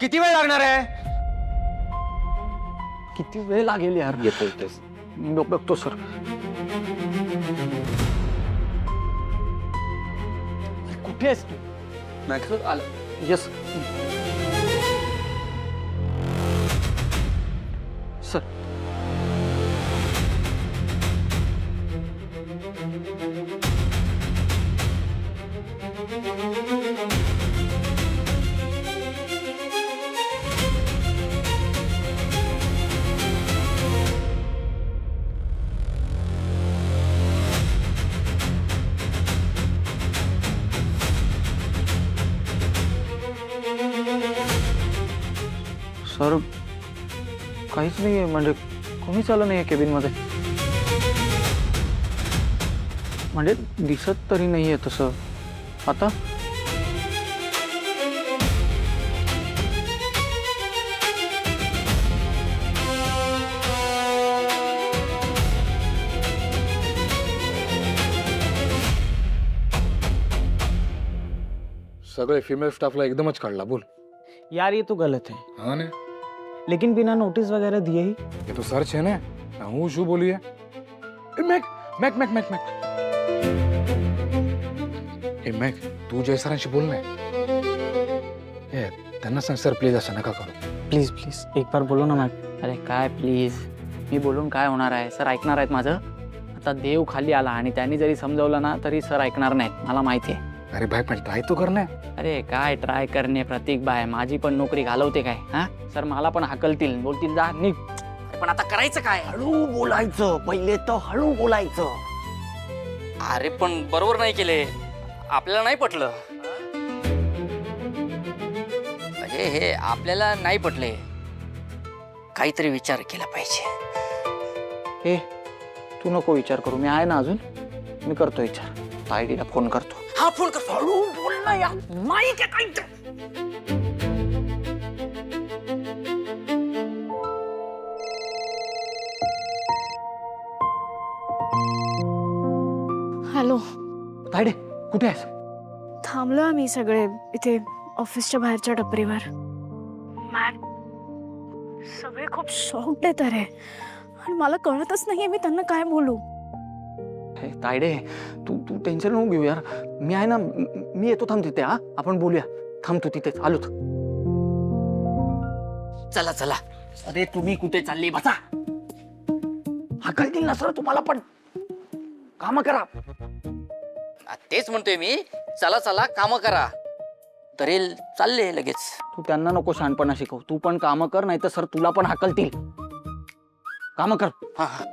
किती वेळ लागणार आहे? किती वेळ लागेल यार? येतो येतोस. बघतो सर. कुठे आहेस तू? मॅक्स आलं. Yes sir. सर काहीच नाहीये, म्हणजे कोणीच आलं नाहीये केबिन मध्ये. म्हणजे दिसत तरी नाहीये तसं. आता सगळे फिमेल स्टाफला एकदमच काढला. बोल. यार ये तो गलत है, हाँ ने लेकिन बिना नोटिस वगैरह दिए ही. ये तो सर्च है ना. हूँ शू बोलिए. मैक मैक मैक मैक मैक ए मैक तू जय सरांशी बोल ना. ए त्यांना सांग सर प्लीज असं नका करू. प्लीज प्लीज एक बार बोलो ना मॅम. अरे काय प्लीज, मी बोलून काय होणार आहे? सर ऐकणार आहेत माझं. आता देव खाली आला आणि त्यांनी जरी समजावलं ना तरी सर ऐकणार नाहीत, मला माहिती आहे. अरे भाई पण ट्राय तो करना. अरे काय ट्राय करणे प्रतीक बाय, माझी पण नोकरी घालवते काय? हा सर मला पण हाकलतील, बोलतील जा निघ. पण आता करायचं काय? हळू बोलायचं, पहिले तर हळू बोलायचं. अरे पण बरोबर नाही केले, आपल्याला नाही पटलं. म्हणजे हे आपल्याला नाही पटले, काहीतरी विचार केला पाहिजे. हे तू नको विचार करू, मी आहे ना अजून. मी करतो विचार. तायडीला फोन करतो. हा फोन करतो. हळू बोल ना यार, नाही ते काही. हॅलो. तायडे कुठे आहेस? थांबलो आम्ही सगळे इथे ऑफिसच्या बाहेरच्या टपरीवर. सगळे खूप शॉक्ड आहेत अरे, आणि मला कळतच नाहीये मी त्यांना काय बोलू. हे तायडे तू तू टेन्शन नको घेऊ यार, मी आहे ना. मी येतो, थांब तिथे. हा आपण बोलूया. थांब तू तिथेच, आलोच. चला चला. अरे तुम्ही कुठे चालले? बसा. हाकलतील ना सर तुम्हाला, पण काम करा. तेच म्हणतोय मी, चला चला काम करा. तरी चालले लगेच. तू त्यांना नको शहाणपणा शिकव, तू पण काम कर, नाही तर सर तुला पण हाकलतील. काम कर. हा हा.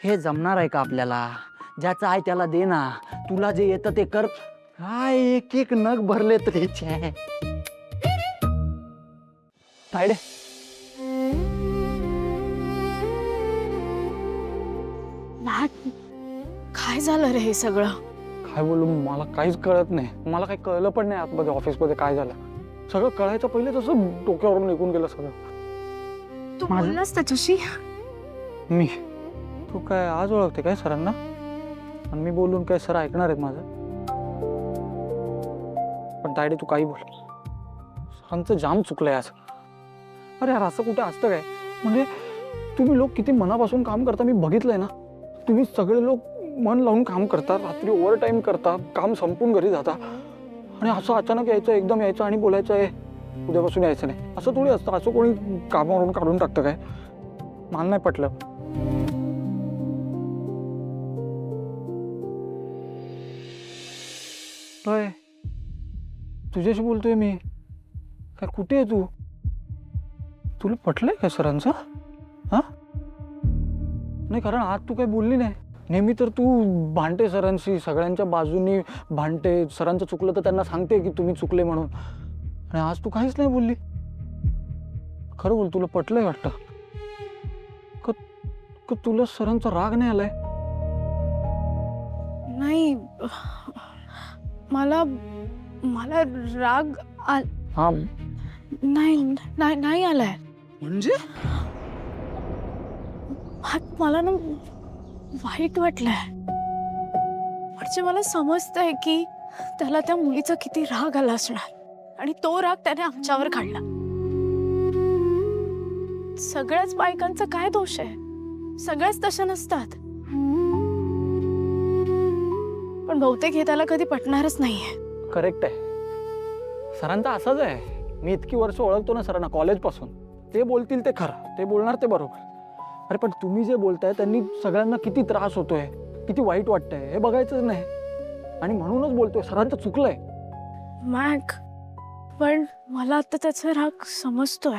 हे जमणार आहे का आपल्याला? ज्याचं आहे त्याला दे ना. तुला जे येतं ते कर. काय एक एक नग भरले त्याचे. तायडे काय झालं रे हे सगळं? काय बोलू, मला काहीच कळत नाही. मला काही कळलं पण नाही आतमध्ये ऑफिसमध्ये काय झालं. सगळं कळायचं पहिले तसं डोक्यावरून निघून गेलं सगळं. तू बोललास त्याच्याशी? मी तू काय आज ओळखते काय सरांना? आणि मी बोलून काय सर ऐकणार आहेत माझं? पण तायडे तू काही बोल, सरांचं जाम चुकलंय आज. अरे यार असं कुठे असतं काय? म्हणजे तुम्ही लोक किती मनापासून काम करता मी बघितलंय ना. तुम्ही सगळे लोक मन लावून काम करता, रात्री ओव्हर टाईम करता, काम संपून घरी जाता, आणि असं अचानक यायचं, एकदम यायचं आणि बोलायचं आहे उद्यापासून यायचं नाही. असं थोडी असतं. असं कोणी कामावरून काढून टाकतं काय? मला नाही पटलं. होय तुझ्याशी बोलतोय मी. काय कुठे आहे तू? तुला पटलंय का सरांचं? हा नाही, कारण आज तू काही बोलली नाही. नेहमी तर तू भांडते सरांशी, सगळ्यांच्या बाजूनी भांडते. सरांचं चुकलं तर त्यांना सांगते की तुम्ही चुकले म्हणून, आणि आज तू काहीच नाही बोलली. खरं बोल, तुला पटलंय वाटतं का? तुला सरांचा राग नाही आलाय? नाही, मला मला राग हा नाही आलाय. म्हणजे मला ना वाईट वाटलंय. म्हणजे मला समजतंय की त्याला त्या मुलीचा किती राग आला असणार. आणि तो राग त्याने आमच्यावर काढला. सगळ्याच बायकांचा काय दोष आहे? सगळ्याच तशा नसतात. पण बहुतेक हे त्याला कधी पटणारच नाहीये. करेक्ट आहे. सरांचा असाच आहे. मी इतकी वर्ष ओळखतो ना सरांना कॉलेजपासून. ते बोलतील ते खरं, ते बोलणार ते बरोबर. अरे पण तुम्ही जे बोलताय त्यांनी सगळ्यांना किती त्रास होतोय, किती वाईट वाटतंय हे बघायचंच नाही. आणि म्हणूनच बोलतोय सरांचं चुकलंय. मॅक, पण मला आता त्याचा राग समजतोय.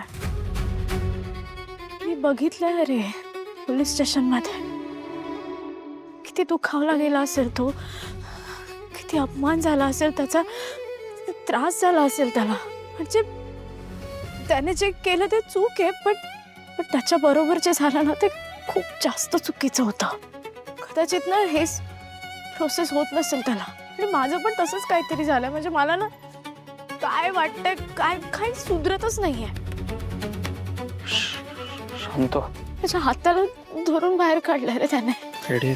मी बघितलंय रे पोलीस स्टेशनमध्ये. किती दुखावला गेला असेल तो, किती अपमान झाला असेल त्याचा, किती त्रास झाला असेल त्याला. म्हणजे त्याने जे केलं ते चूक आहे, पण त्याच्या बरोबर जे झालं ना ते खूप जास्त चुकीचं होतं. कदाचित ना हेच प्रोसेस होत नसेल त्याला. आणि माझं पण तसंच काहीतरी झालंय. म्हणजे मला ना काय वाटतंय, काय सुधरतच नाहीये. शांत. त्याच्या हाताला धरून बाहेर काढलंय रे त्याने. रेडी.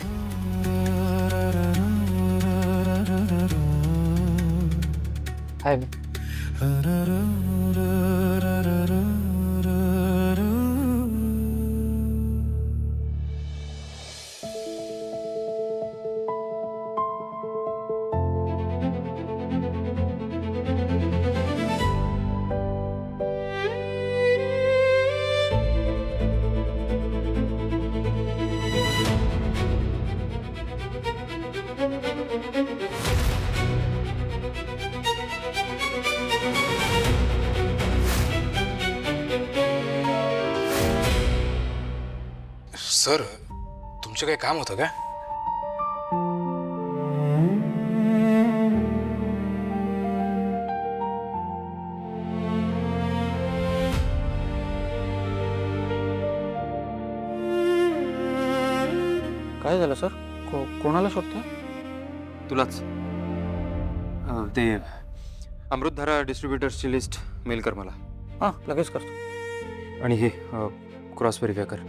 हाय. सर, तुमचं काही काम होतं का? काय झालं सर? कोणाला शोधताय? तुलाच. ते अमृतधारा डिस्ट्रीब्युटर्सची लिस्ट मेल कर मला. हां लगेच करतो. आणि हे क्रॉस व्हेरीफाय कर.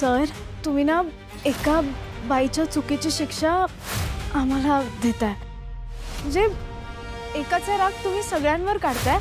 सर, तुम्ही ना एका बाईच्या चुकीची शिक्षा आम्हाला देताय. म्हणजे एकाचा राग तुम्ही सगळ्यांवर काढताय